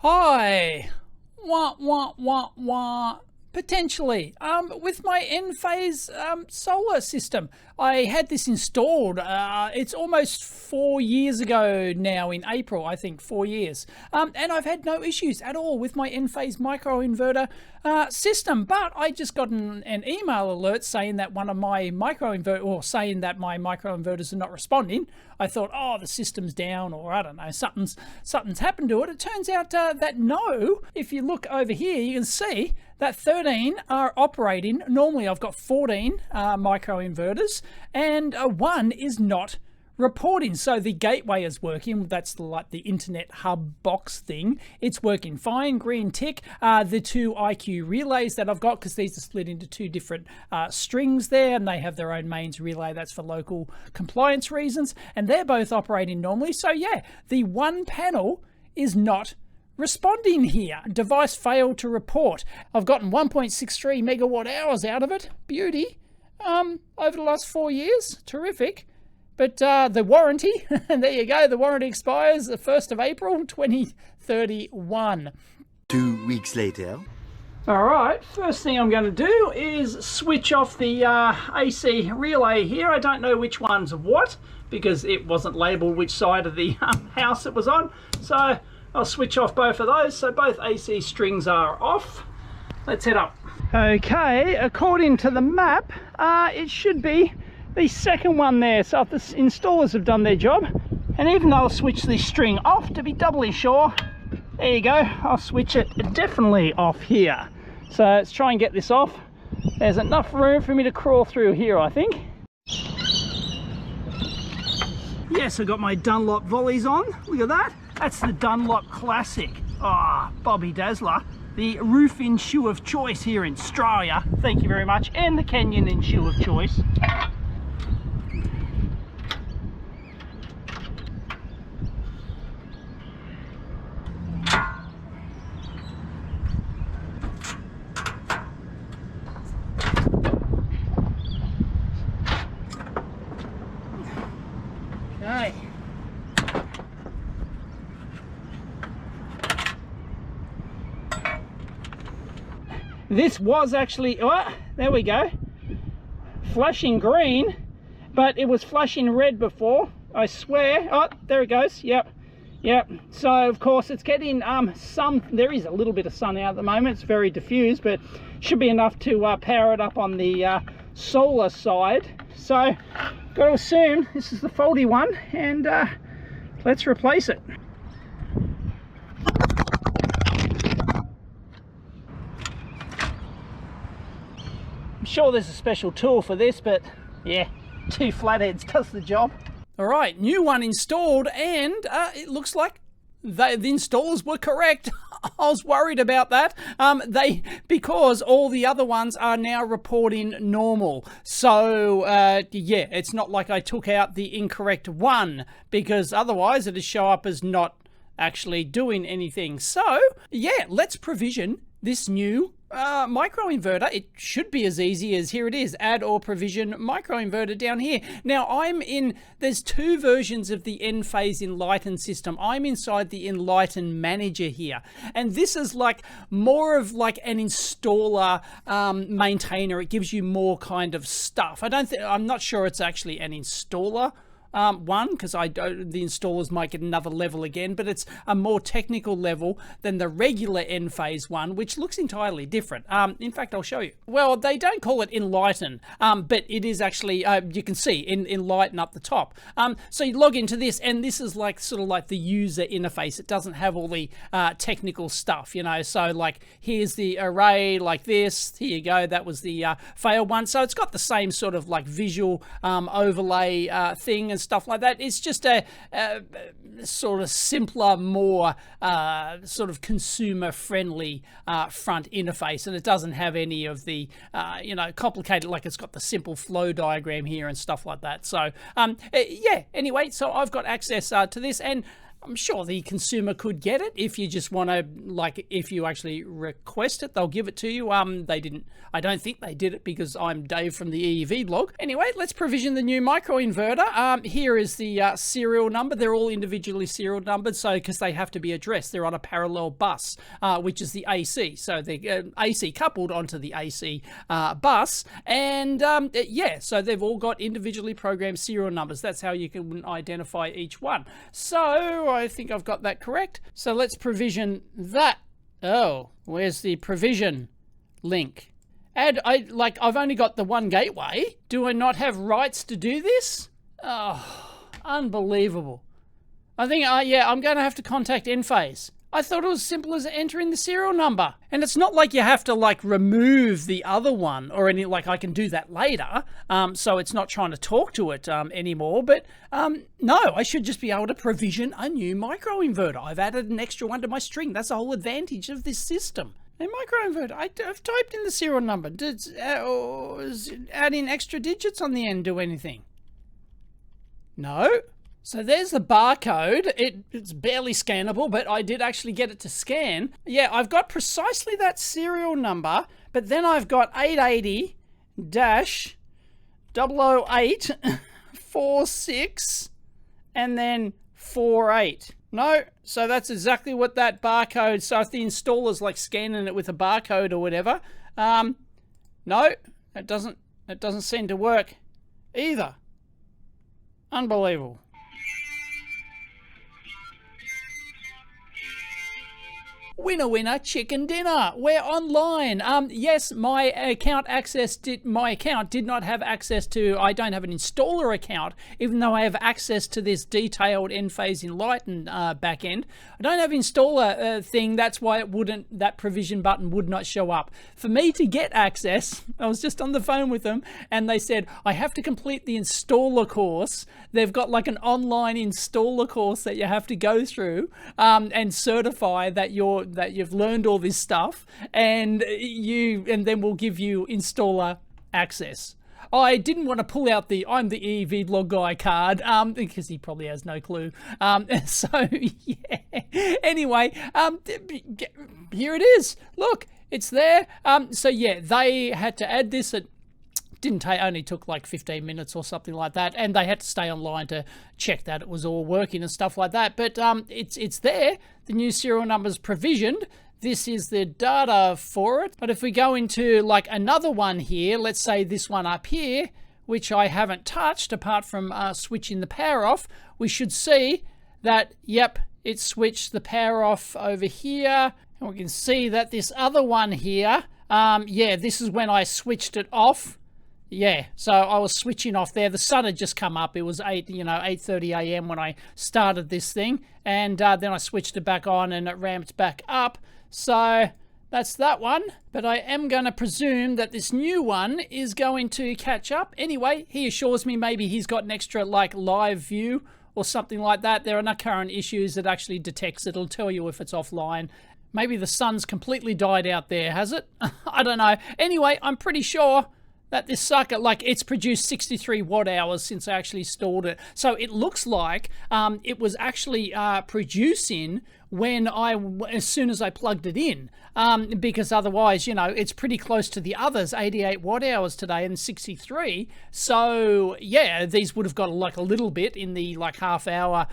Hi. Potentially. With my Enphase solar system. I had this installed. It's almost 4 years ago now in April, I think, 4 years. And I've had no issues at all with my Enphase microinverter system. But I just got an email alert saying that one of my saying that my microinverters are not responding. I thought, oh, the system's down, or I don't know, something's happened to it. It turns out that no. If you look over here, you can see that 13 are operating. Normally I've got 14 microinverters, and one is not reporting. So the gateway is working. That's like the internet hub box thing. It's working fine, green tick. The two IQ relays that I've got, because these are split into two different strings there, and they have their own mains relay. That's for local compliance reasons, and they're both operating normally. So yeah, the one panel is not responding here. Device failed to report. I've gotten 1.63 megawatt hours out of it. Beauty. Over the last 4 years. Terrific. But the warranty, and there you go, the warranty expires the 1st of April 2031. 2 weeks later. All right, first thing I'm going to do is switch off the AC relay here. I don't know which one's what, because it wasn't labeled which side of the house it was on. So I'll switch off both of those. So both AC strings are off. Let's head up. Okay, according to the map, it should be the second one there. So if the installers have done their job, and even though I'll switch this string off to be doubly sure, there you go, I'll switch it definitely off here. So let's try and get this off. There's enough room for me to crawl through here, I think. Yes, I got my Dunlop volleys on. Look at that. That's the Dunlop Classic. Ah, Bobby Dazzler. The roofing shoe of choice here in Australia. Thank you very much. And the Canyon shoe of choice. Okay. This was actually, oh, there we go, flashing green, but it was flashing red before, I swear. Oh, there it goes. Yep. So of course it's getting there is a little bit of sun out at the moment. It's very diffused, but should be enough to power it up on the solar side. So got to assume this is the faulty one, and let's replace it. I'm sure there's a special tool for this, but yeah, 2 flatheads does the job. All right, new one installed, and it looks like the installers were correct. I was worried about that. Because all the other ones are now reporting normal. So yeah, it's not like I took out the incorrect one, because otherwise it'd show up as not actually doing anything. So yeah, let's provision this new microinverter. It should be as easy as, here it is, add or provision microinverter down here. Now there's 2 versions of the Enphase Enlighten system. I'm inside the Enlighten Manager here, and this is like more of like an installer maintainer. It gives you more kind of stuff. I'm not sure it's actually an installer one, because the installers might get another level again, but it's a more technical level than the regular Enphase one, which looks entirely different. In fact, I'll show you. Well, they don't call it Enlighten, but it is actually, you can see Enlighten up the top. So you log into this, and this is like sort of like the user interface. It doesn't have all the technical stuff, you know. So like, here's the array like this. Here you go. That was the fail one. So it's got the same sort of like visual overlay thing and stuff like that. It's just a sort of simpler, more sort of consumer friendly front interface, and it doesn't have any of the you know, complicated, like it's got the simple flow diagram here and stuff like that. So yeah, anyway, so I've got access to this, and I'm sure the consumer could get it if you just want to, like, if you actually request it, they'll give it to you. They didn't. I don't think they did it because I'm Dave from the EEVblog. Anyway, let's provision the new microinverter. Here is the serial number. They're all individually serial numbered, so because they have to be addressed, they're on a parallel bus, which is the AC. So they're AC coupled onto the AC bus, and yeah, so they've all got individually programmed serial numbers. That's how you can identify each one. So I think I've got that correct. So let's provision that. Oh, where's the provision link? I've only got the one gateway. Do I not have rights to do this? Oh, unbelievable. I think, yeah, I'm going to have to contact Enphase. I thought it was as simple as entering the serial number. And it's not like you have to, like, remove the other one or any, like, I can do that later. So it's not trying to talk to it anymore. But no, I should just be able to provision a new microinverter. I've added an extra one to my string. That's the whole advantage of this system. A microinverter. I've typed in the serial number. Does adding extra digits on the end do anything? No. So there's the barcode. It's barely scannable, but I did actually get it to scan. Yeah, I've got precisely that serial number, but then I've got 880-008-46 and then 48. No, so that's exactly what that barcode. So if the installer's like scanning it with a barcode or whatever, no, it doesn't seem to work either. Unbelievable. Winner, winner, chicken dinner. We're online. Yes, my account did not have access to, I don't have an installer account, even though I have access to this detailed Enphase Enlighten backend. I don't have installer thing. That's why that provision button would not show up. For me to get access, I was just on the phone with them and they said, I have to complete the installer course. They've got like an online installer course that you have to go through and certify that you've learned all this stuff, and then we'll give you installer access. I didn't want to pull out the I'm the EEVblog guy card because he probably has no clue. So yeah. Anyway, here it is. Look, it's there. So yeah, they had to add this. Only took like 15 minutes or something like that, and they had to stay online to check that it was all working and stuff like that. But it's there. The new serial number's provisioned. This is the data for it. But if we go into like another one here, let's say this one up here, which I haven't touched apart from switching the power off, we should see that, yep, it switched the power off over here. And we can see that this other one here, yeah, this is when I switched it off. Yeah, so I was switching off there. The sun had just come up. It was 8:30 a.m. when I started this thing, and then I switched it back on and it ramped back up. So that's that one. But I am going to presume that this new one is going to catch up. Anyway, he assures me maybe he's got an extra like live view or something like that. There are no current issues. It actually detects. It'll tell you if it's offline. Maybe the sun's completely died out there, has it? I don't know. Anyway, I'm pretty sure that this sucker, like, it's produced 63 watt hours since I actually installed it. So it looks like it was actually producing as soon as I plugged it in, because otherwise, it's pretty close to the others, 88 watt hours today and 63. So yeah, these would have got like a little bit in the like half hour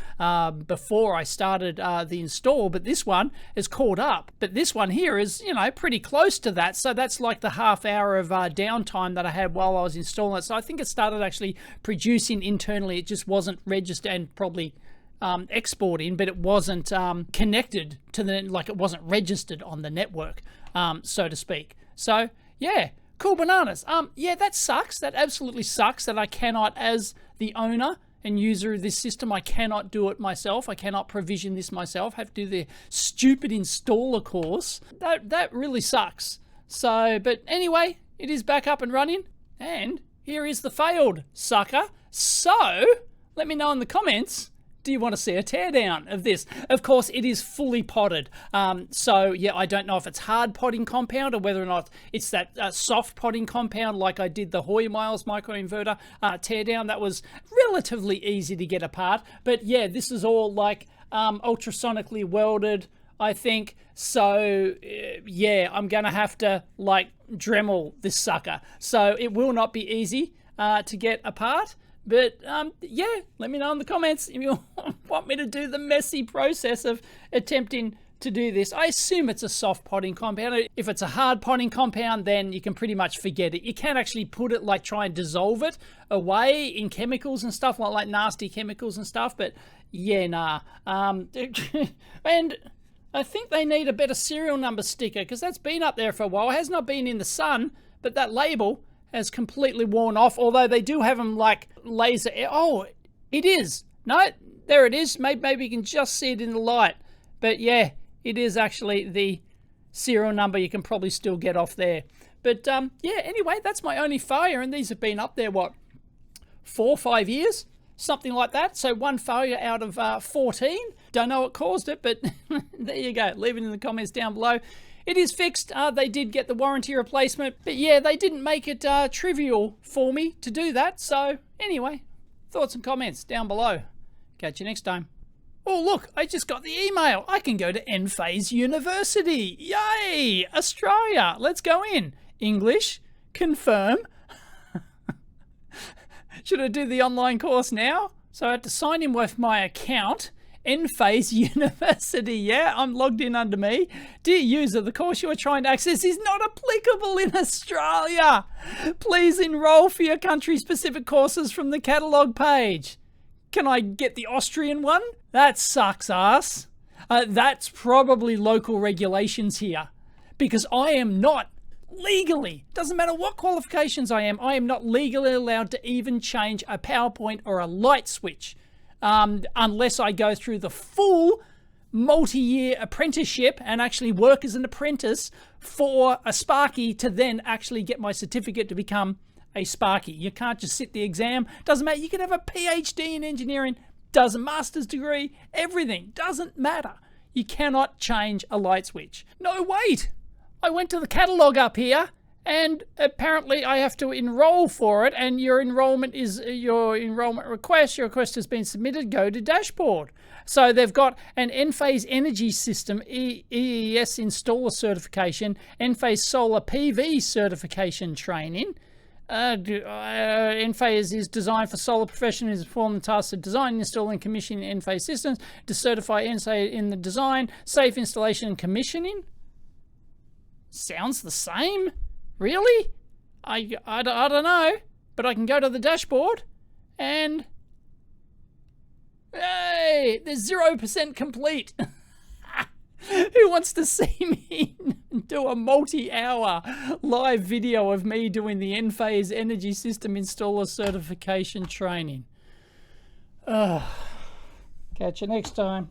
before I started the install, but this one is caught up. But this one here is, pretty close to that. So that's like the half hour of downtime that I had while I was installing it. So I think it started actually producing internally. It just wasn't registered and probably exporting, but it wasn't connected to it wasn't registered on the network, so to speak. So yeah, cool bananas. Yeah, that sucks. That absolutely sucks that I cannot, as the owner and user of this system, I cannot do it myself. I cannot provision this myself. I have to do the stupid installer course. That really sucks. So, but anyway, it is back up and running, and here is the failed sucker. So let me know in the comments, do you want to see a teardown of this? Of course, it is fully potted. So yeah, I don't know if it's hard potting compound or whether or not it's that soft potting compound like I did the Hoy Miles microinverter teardown. That was relatively easy to get apart. But yeah, this is all like ultrasonically welded, I think. So yeah, I'm gonna have to like Dremel this sucker. So it will not be easy to get apart. But yeah, let me know in the comments if you want me to do the messy process of attempting to do this. I assume it's a soft potting compound. If it's a hard potting compound, then you can pretty much forget it. You can actually put it, like try and dissolve it away in chemicals and stuff, like nasty chemicals and stuff. But yeah, nah. And I think they need a better serial number sticker, because that's been up there for a while. It has not been in the sun, but that label has completely worn off, although they do have them like laser. Oh, it is. No, there it is. Maybe you can just see it in the light. But yeah, it is actually the serial number. You can probably still get off there. But yeah, anyway, that's my only failure, and these have been up there, what, 4 or 5 years? Something like that. So one failure out of 14. Don't know what caused it, but there you go. Leave it in the comments down below. It is fixed. They did get the warranty replacement, but yeah, they didn't make it trivial for me to do that. So anyway, thoughts and comments down below. Catch you next time. Oh look, I just got the email. I can go to Enphase University. Yay! Australia. Let's go in. English. Confirm. Should I do the online course now? So I had to sign in with my account. Enphase University, yeah, I'm logged in under me. Dear user, the course you are trying to access is not applicable in Australia. Please enroll for your country-specific courses from the catalogue page. Can I get the Austrian one? That sucks ass. That's probably local regulations here, because I am not legally, doesn't matter what qualifications I am not legally allowed to even change a PowerPoint or a light switch. Unless I go through the full multi-year apprenticeship and actually work as an apprentice for a Sparky to then actually get my certificate to become a Sparky. You can't just sit the exam. Doesn't matter. You can have a PhD in engineering, doesn't master's degree, everything. Doesn't matter. You cannot change a light switch. No, wait. I went to the catalogue up here, and apparently I have to enroll for it, and your enrollment request. Your request has been submitted. Go to dashboard. So they've got an Enphase Energy System EES installer certification, Enphase Solar PV certification training. Enphase is designed for solar professionals to perform the tasks of designing, installing, and commissioning Enphase systems, to certify Enphase in the design, safe installation, and commissioning. Sounds the same. Really? I don't know, but I can go to the dashboard and hey, there's 0% complete. Who wants to see me do a multi-hour live video of me doing the Enphase Energy System Installer Certification training? Catch you next time.